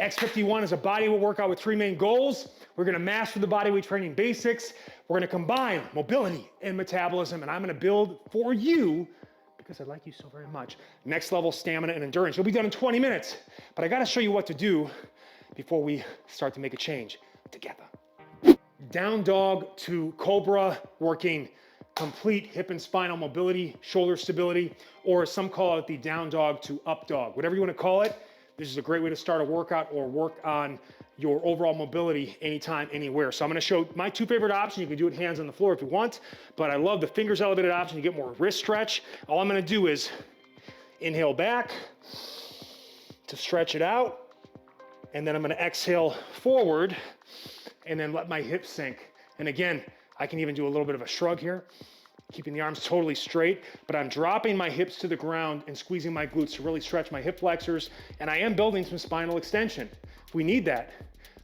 X51 is a bodyweight workout with 3 main goals. We're gonna master the bodyweight training basics. We're gonna combine mobility and metabolism, and I'm gonna build for you, because I like you so very much, next level stamina and endurance. You'll be done in 20 minutes, but I gotta show you what to do before we start to make a change together. Down dog to cobra, working complete hip and spinal mobility, shoulder stability, or some call it the down dog to up dog. Whatever you want to call it, this is a great way to start a workout or work on your overall mobility anytime, anywhere. So I'm going to show my 2 favorite options. You can do it hands on the floor if you want, but I love the fingers elevated option. You get more wrist stretch. All I'm going to do is inhale back to stretch it out, and then I'm going to exhale forward and then let my hips sink. And again, I can even do a little bit of a shrug here, keeping the arms totally straight, but I'm dropping my hips to the ground and squeezing my glutes to really stretch my hip flexors, and I am building some spinal extension. We need that.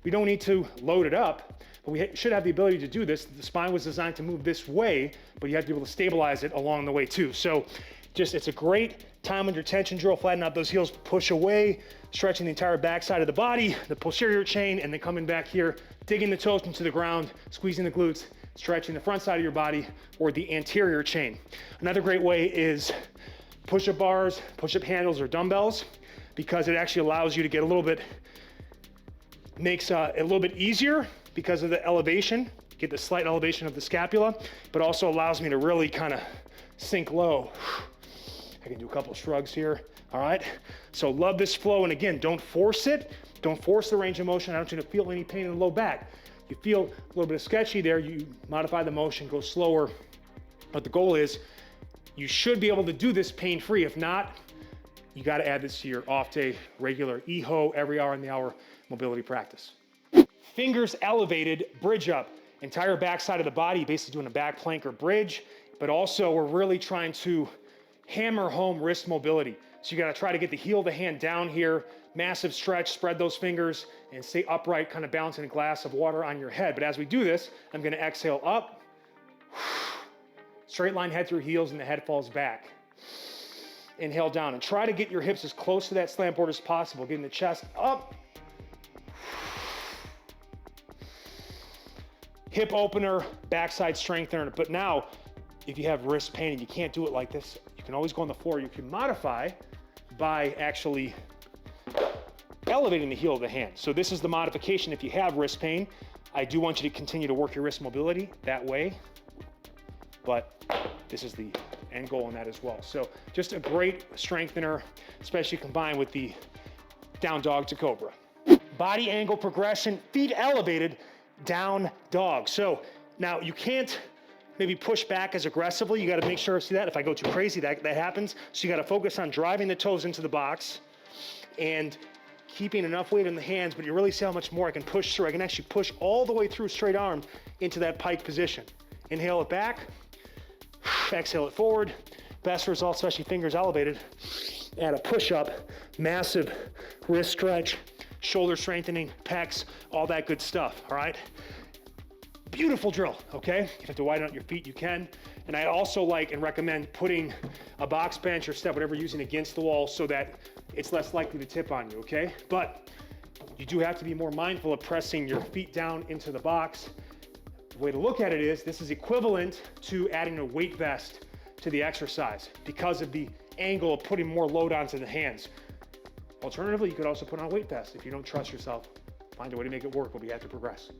We don't need to load it up, but we should have the ability to do this. The spine was designed to move this way, but you have to be able to stabilize it along the way too. So it's a great time under tension drill. Flatten out those heels, push away, stretching the entire backside of the body, the posterior chain, and then coming back here, digging the toes into the ground, squeezing the glutes, stretching the front side of your body or the anterior chain. Another great way is push-up bars, push-up handles, or dumbbells, because it actually allows you to get a little bit, makes it a little bit easier because of the elevation, get the slight elevation of the scapula, but also allows me to really kind of sink low. I can do a couple of shrugs here, all right? So love this flow, and again, don't force it. Don't force the range of motion. I don't want you to feel any pain in the low back. You feel a little bit of sketchy there, you modify the motion, go slower. But the goal is you should be able to do this pain-free. If not, you got to add this to your off day, regular EHO, every hour in the hour mobility practice. Fingers elevated, bridge up. Entire backside of the body, basically doing a back plank or bridge, but also we're really trying to hammer home wrist mobility. So you got to try to get the heel of the hand down here, massive stretch, spread those fingers, and stay upright, kind of balancing a glass of water on your head. But as we do this, I'm going to exhale up, straight line head through heels, and the head falls back. Inhale down, and try to get your hips as close to that slant board as possible, getting the chest up. Hip opener, backside strengthener. But now, if you have wrist pain and you can't do it like this, you can always go on the floor. You can modify by actually elevating the heel of the hand. So this is the modification if you have wrist pain. I do want you to continue to work your wrist mobility that way, but this is the end goal in that as well. So just a great strengthener, especially combined with the down dog to cobra. Body angle progression, feet elevated, down dog. So now you can't maybe push back as aggressively. You got to make sure, see that? If I go too crazy, that happens. So you got to focus on driving the toes into the box and keeping enough weight in the hands, but you really see how much more I can push through. I can actually push all the way through straight arm into that pike position. Inhale it back, exhale it forward. Best result, especially fingers elevated. Add a push-up, massive wrist stretch, shoulder strengthening, pecs, all that good stuff, all right? Beautiful drill, okay? If you have to widen out your feet, you can. And I also like and recommend putting a box bench or step, whatever you're using, against the wall so that it's less likely to tip on you, okay? But you do have to be more mindful of pressing your feet down into the box. The way to look at it is, this is equivalent to adding a weight vest to the exercise because of the angle of putting more load onto the hands. Alternatively, you could also put on a weight vest. If you don't trust yourself, find a way to make it work, but we have to progress.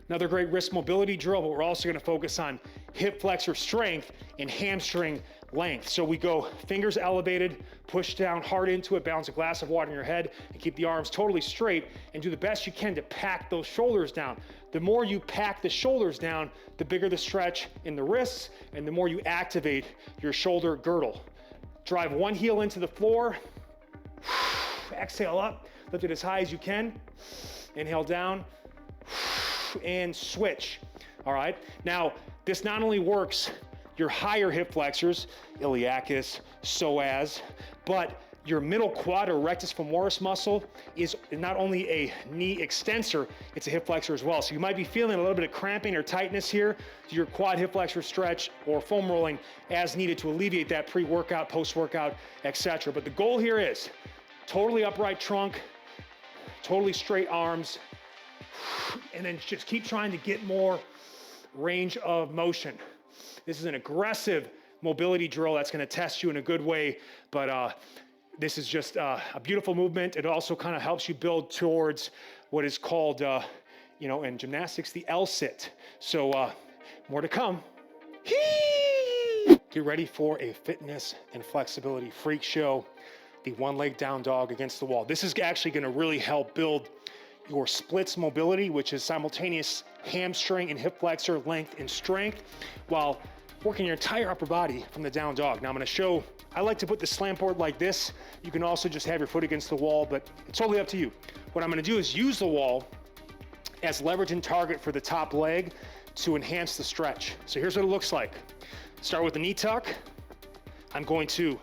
Another great wrist mobility drill, but we're also gonna focus on hip flexor strength and hamstring length. So we go fingers elevated, push down hard into it, balance a glass of water in your head, and keep the arms totally straight, and do the best you can to pack those shoulders down. The more you pack the shoulders down, the bigger the stretch in the wrists, and the more you activate your shoulder girdle. Drive one heel into the floor, exhale up, lift it as high as you can, inhale down, and switch, all right? Now, this not only works your higher hip flexors, iliacus, psoas, but your middle quad or rectus femoris muscle is not only a knee extensor, it's a hip flexor as well. So you might be feeling a little bit of cramping or tightness here. Do your quad hip flexor stretch or foam rolling as needed to alleviate that pre-workout, post-workout, etc. But the goal here is totally upright trunk, totally straight arms, and then just keep trying to get more range of motion. This is an aggressive mobility drill that's gonna test you in a good way, but this is just a beautiful movement. It also kind of helps you build towards what is called, you know, in gymnastics, the L-sit. So more to come. Get ready for a fitness and flexibility freak show, the one leg down dog against the wall. This is actually gonna really help build your splits mobility, which is simultaneous hamstring and hip flexor length and strength, while working your entire upper body from the down dog. Now I'm gonna show, I like to put the slant board like this. You can also just have your foot against the wall, but it's totally up to you. What I'm gonna do is use the wall as leverage and target for the top leg to enhance the stretch. So here's what it looks like. Start with the knee tuck. I'm going to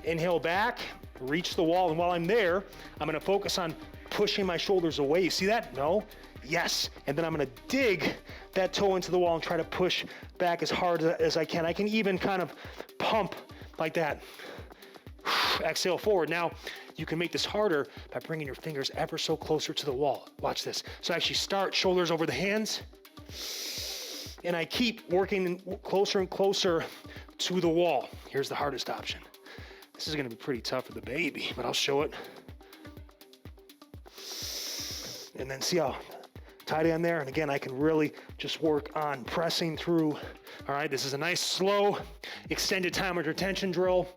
inhale back, reach the wall, and while I'm there, I'm gonna focus on pushing my shoulders away. You see that? No? Yes. And then I'm gonna dig that toe into the wall and try to push back as hard as I can. I can even kind of pump like that. Exhale forward. Now, you can make this harder by bringing your fingers ever so closer to the wall. Watch this. So I actually start shoulders over the hands, and I keep working closer and closer to the wall. Here's the hardest option. This is gonna be pretty tough for the baby, but I'll show it. And then see how tight I am there? And again, I can really just work on pressing through. All right, this is a nice, slow, extended time of retention drill.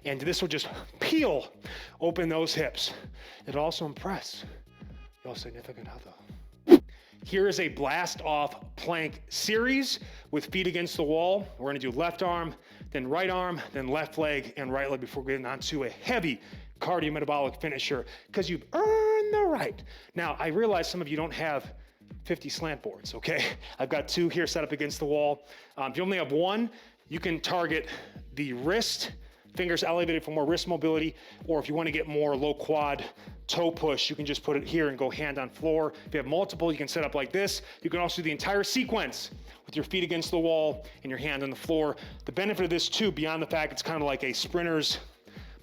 And this will just peel open those hips. It'll also impress your significant other. Here is a blast off plank series with feet against the wall. We're gonna do left arm, then left leg, and right leg before getting onto a heavy cardiometabolic finisher, because you've earned the right. Now, I realize some of you don't have 50 slant boards, okay? I've got 2 here set up against the wall. If you only have 1, you can target the wrist, fingers elevated for more wrist mobility, or if you want to get more low quad toe push, you can just put it here and go hand on floor. If you have multiple, you can set up like this. You can also do the entire sequence with your feet against the wall and your hand on the floor. The benefit of this too, beyond the fact it's kind of like a sprinter's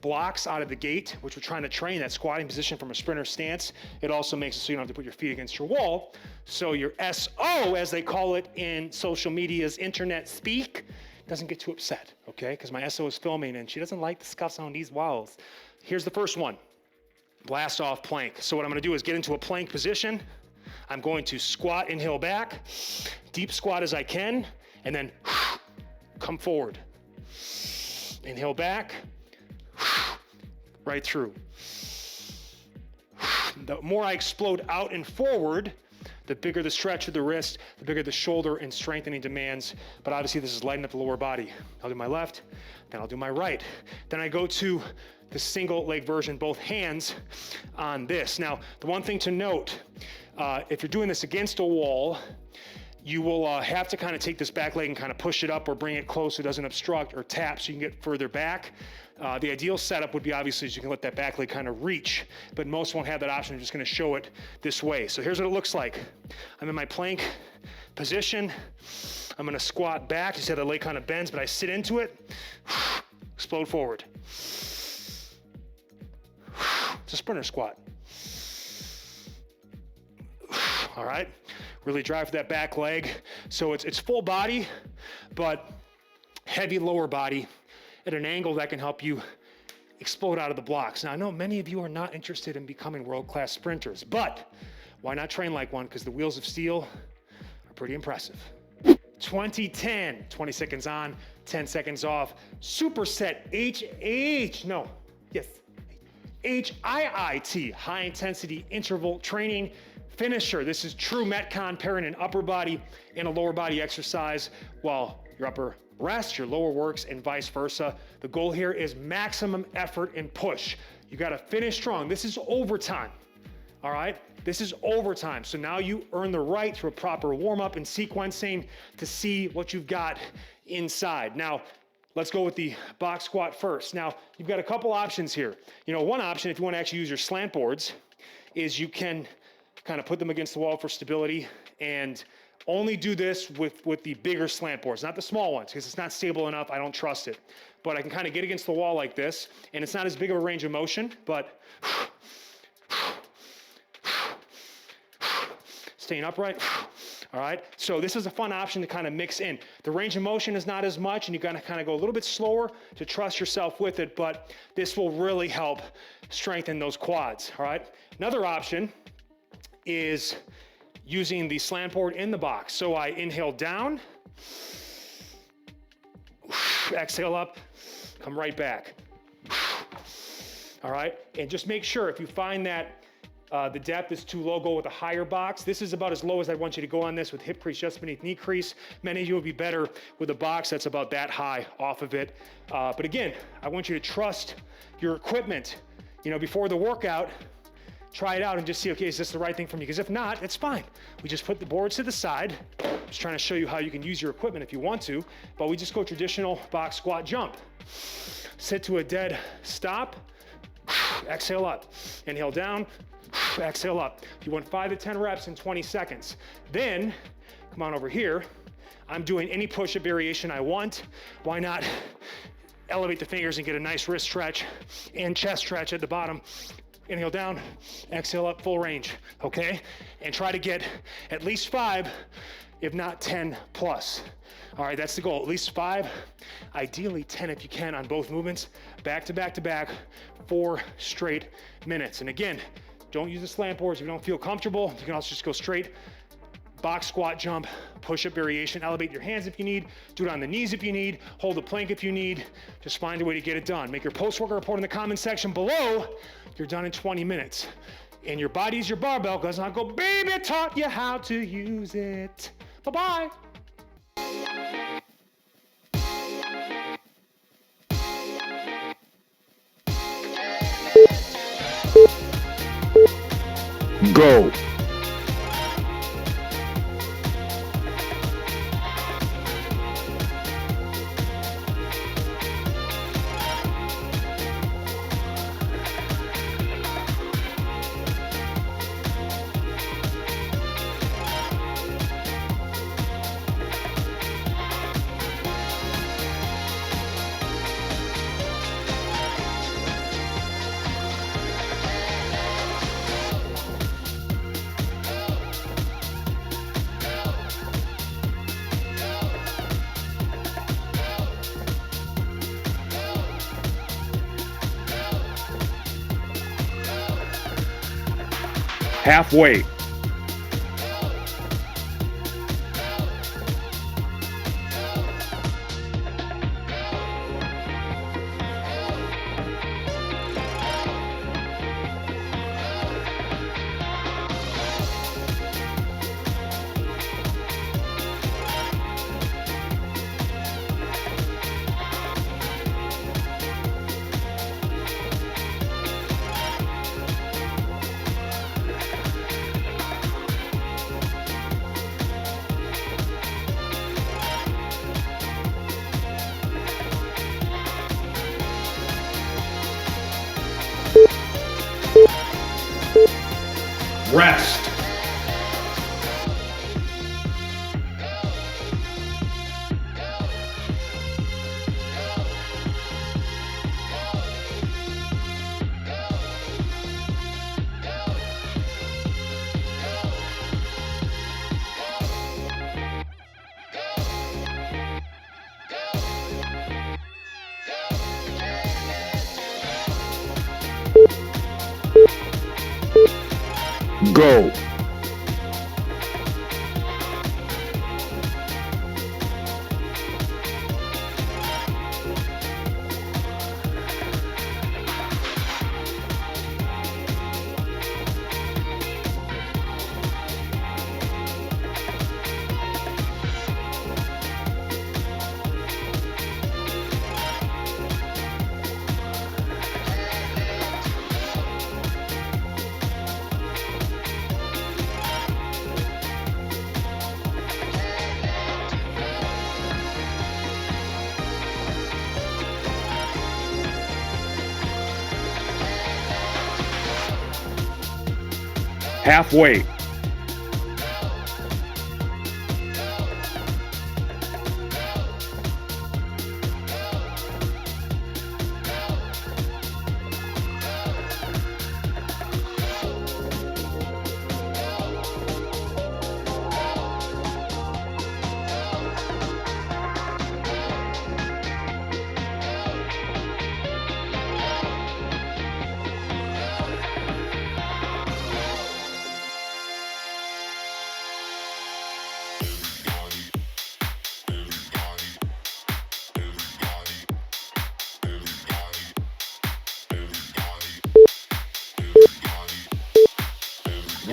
blocks out of the gate, which we're trying to train that squatting position from a sprinter stance. It also makes it so you don't have to put your feet against your wall. So your SO, as they call it in social media's internet speak, doesn't get too upset, okay? Because my SO is filming and she doesn't like the scuffs on these walls. Here's the first one, blast off plank. So what I'm gonna do is get into a plank position. I'm going to squat, inhale back, deep squat as I can, and then come forward. Inhale back, right through. The more I explode out and forward, the bigger the stretch of the wrist, the bigger the shoulder and strengthening demands. But obviously this is lighting up the lower body. I'll do my left, then I'll do my right. Then I go to the single leg version, both hands on this. Now, the one thing to note, if you're doing this against a wall, you will have to kind of take this back leg and kind of push it up or bring it close so it doesn't obstruct or tap so you can get further back. The ideal setup would be obviously is you can let that back leg kind of reach, but most won't have that option. I'm just gonna show it this way. So here's what it looks like. I'm in my plank position. I'm gonna squat back. You see how the leg kind of bends, but I sit into it, explode forward. It's a sprinter squat. All right, really drive that back leg. So it's full body, but heavy lower body at an angle that can help you explode out of the blocks. Now, I know many of you are not interested in becoming world-class sprinters, but why not train like one? Because the wheels of steel are pretty impressive. 20-10, 20 seconds on, 10 seconds off. Superset HIIT, high intensity interval training finisher. This is true Metcon pairing an upper body and a lower body exercise while your upper rest, your lower works, and vice versa. The goal here is maximum effort and push. You gotta finish strong. This is overtime, all right? This is overtime. So now you earn the right through a proper warm-up and sequencing to see what you've got inside. Now, let's go with the box squat first. Now, you've got a couple options here. You know, one option, if you wanna actually use your slant boards, is you can kind of put them against the wall for stability and only do this with the bigger slant boards, not the small ones, because it's not stable enough. I don't trust it. But I can kind of get against the wall like this, and it's not as big of a range of motion, but staying upright. All right, so this is a fun option to kind of mix in. The range of motion is not as much, and you gotta kind of go a little bit slower to trust yourself with it, but this will really help strengthen those quads, all right? Another option is using the slant board in the box. So I inhale down, exhale up, come right back. All right, and just make sure if you find that the depth is too low, go with a higher box. This is about as low as I want you to go on this with hip crease just beneath knee crease. Many of you will be better with a box that's about that high off of it. But again, I want you to trust your equipment. You know, before the workout, try it out and just see, okay, is this the right thing for me? Because if not, it's fine. We just put the boards to the side. I'm just trying to show you how you can use your equipment if you want to, but we just go traditional box squat jump. Sit to a dead stop, exhale up, inhale down, exhale up. You want 5 to 10 reps in 20 seconds. Then, come on over here. I'm doing any push-up variation I want. Why not elevate the fingers and get a nice wrist stretch and chest stretch at the bottom. Inhale down, exhale up, full range, okay? And try to get at least 5, if not 10 plus. All right, that's the goal, at least 5, ideally 10 if you can on both movements, back to back to back, 4 straight minutes. And again, don't use the slant boards if you don't feel comfortable. You can also just go straight box squat jump, push-up variation, elevate your hands if you need, do it on the knees if you need, hold the plank if you need, just find a way to get it done. Make your post-workout report in the comment section below. You're done in 20 minutes. And your body's your barbell, because I'll go, baby, taught you how to use it. Bye-bye. Go. Halfway. Rest. Go. Halfway.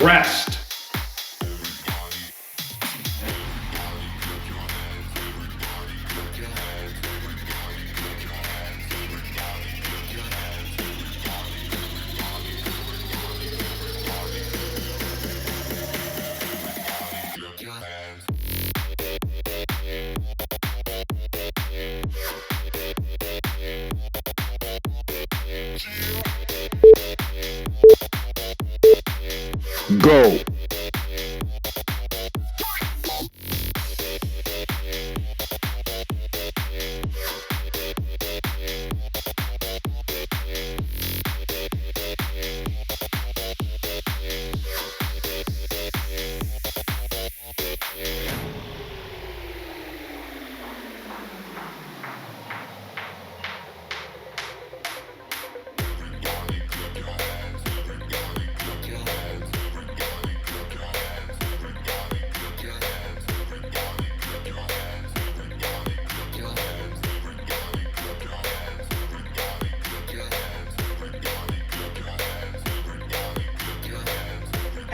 Rest. Go.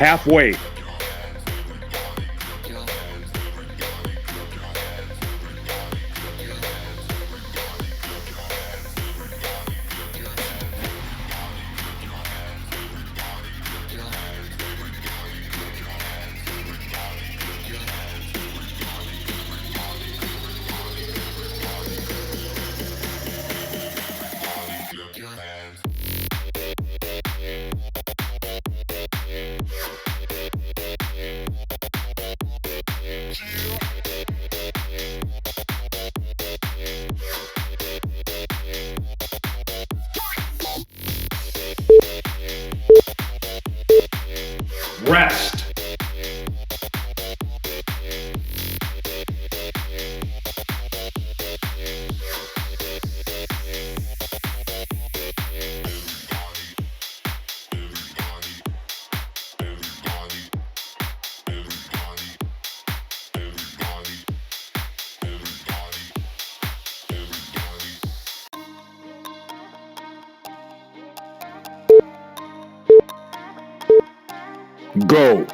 Half weight. Rest. Go.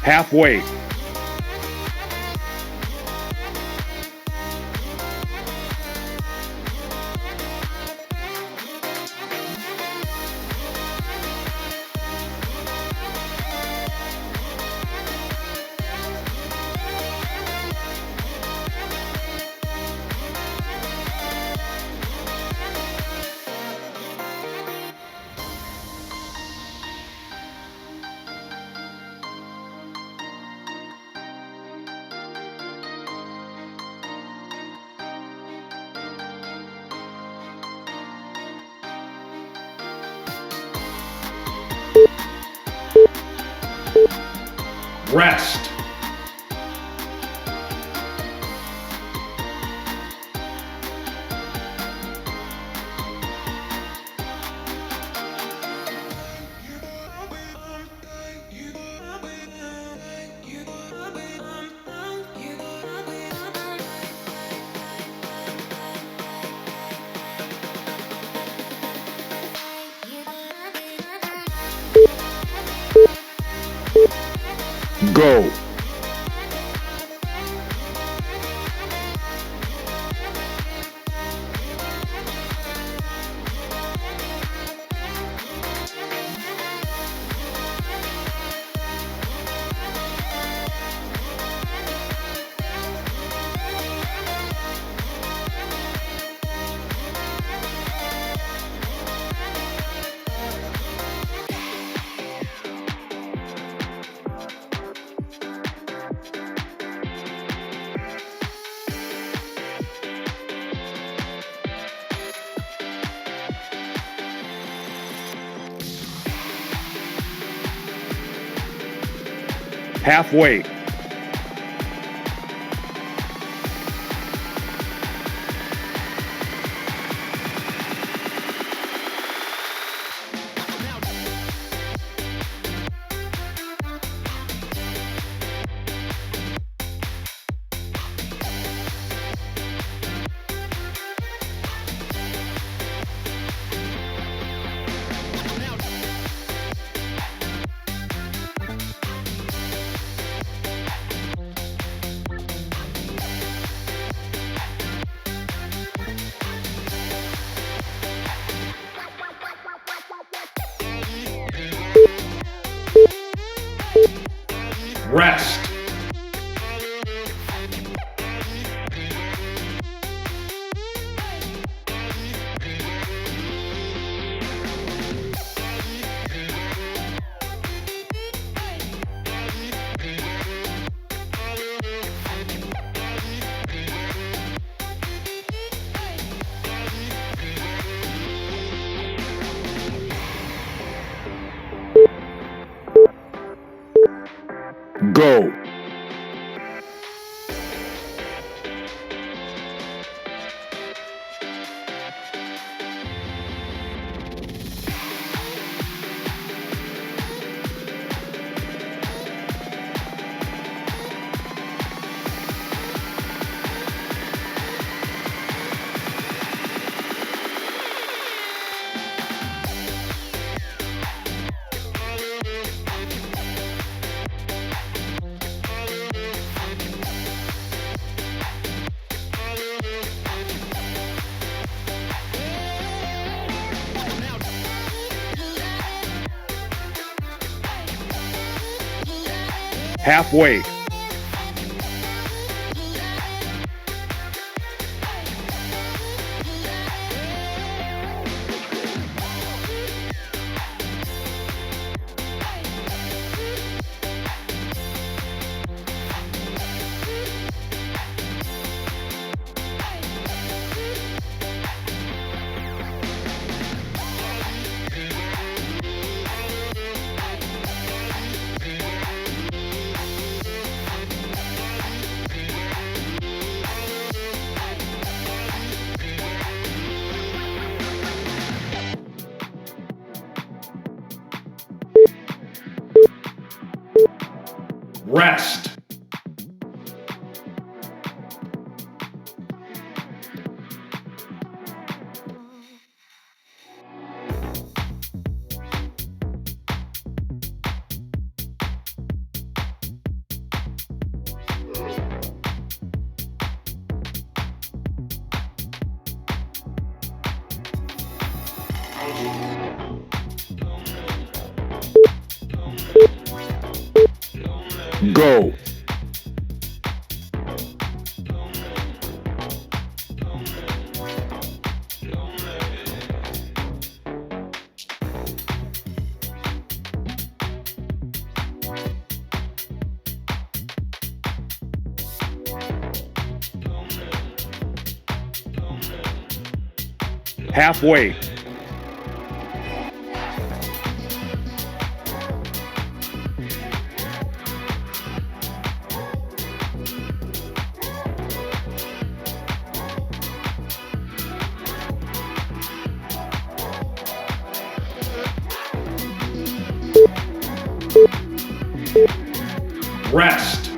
Half weight. Rest. Go. Half weight. Rest. Go. Half weight. Rest. Go. Half weight. Rest.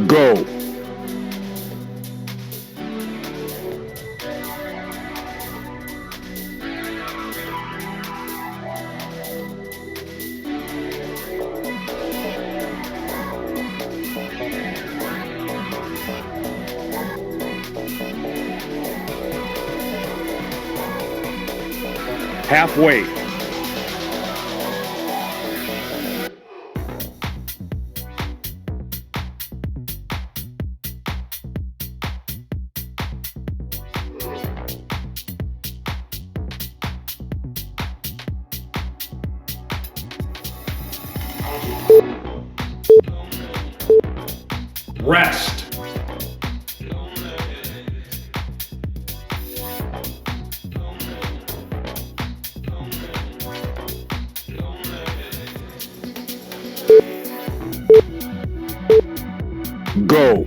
Go. Half weight. Rest. Go.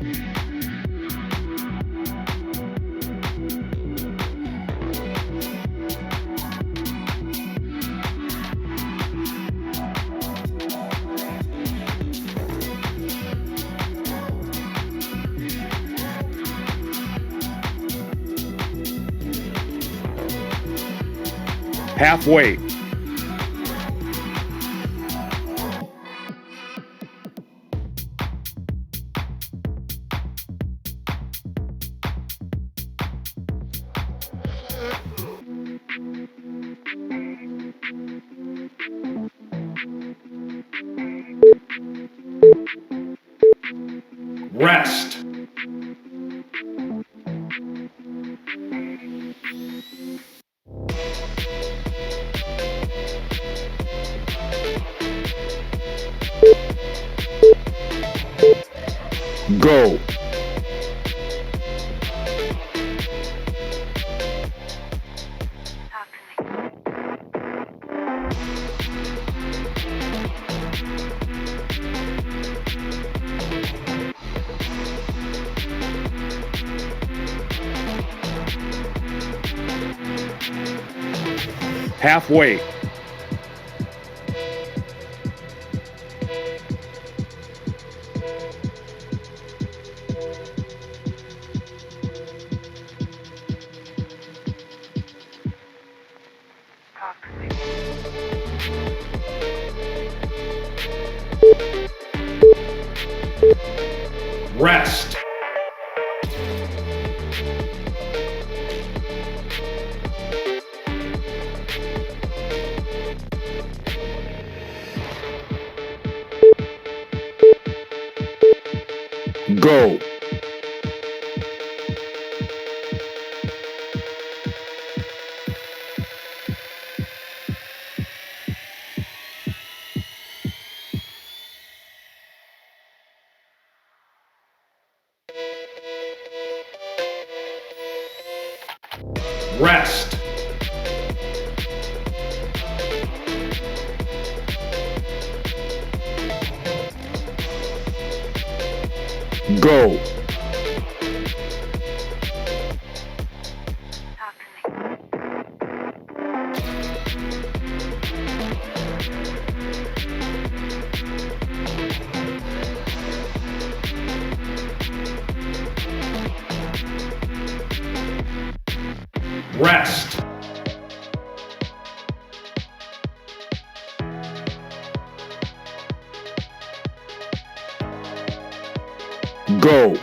Halfway. Rest. Go. Halfway. Rest. Go. Rest. Go. Rest. Go.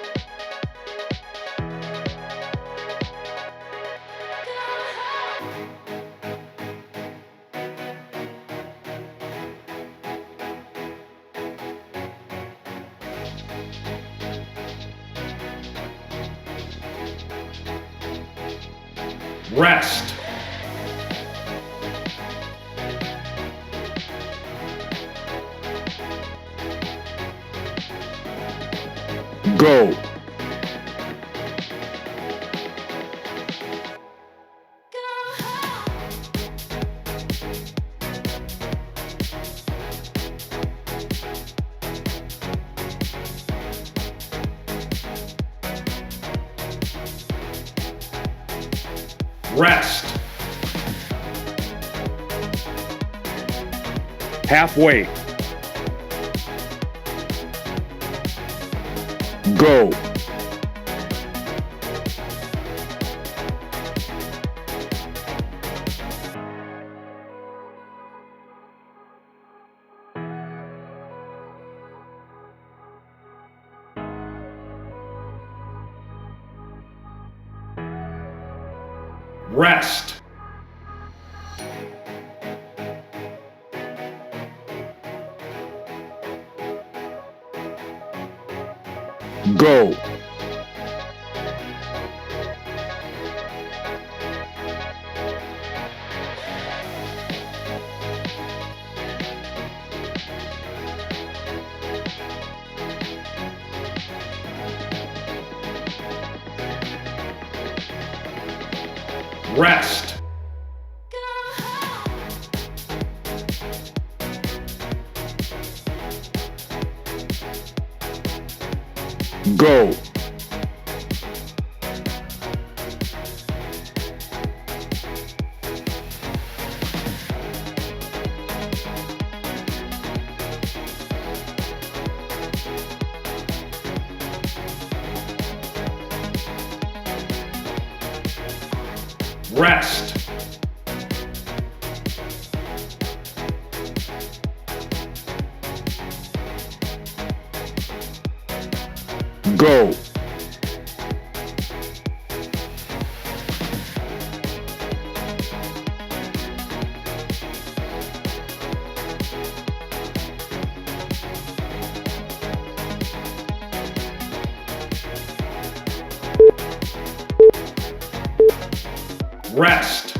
Rest. Go. Rest. Halfway. Go. Rest. Go. Rest. Go. Rest. Go. Rest.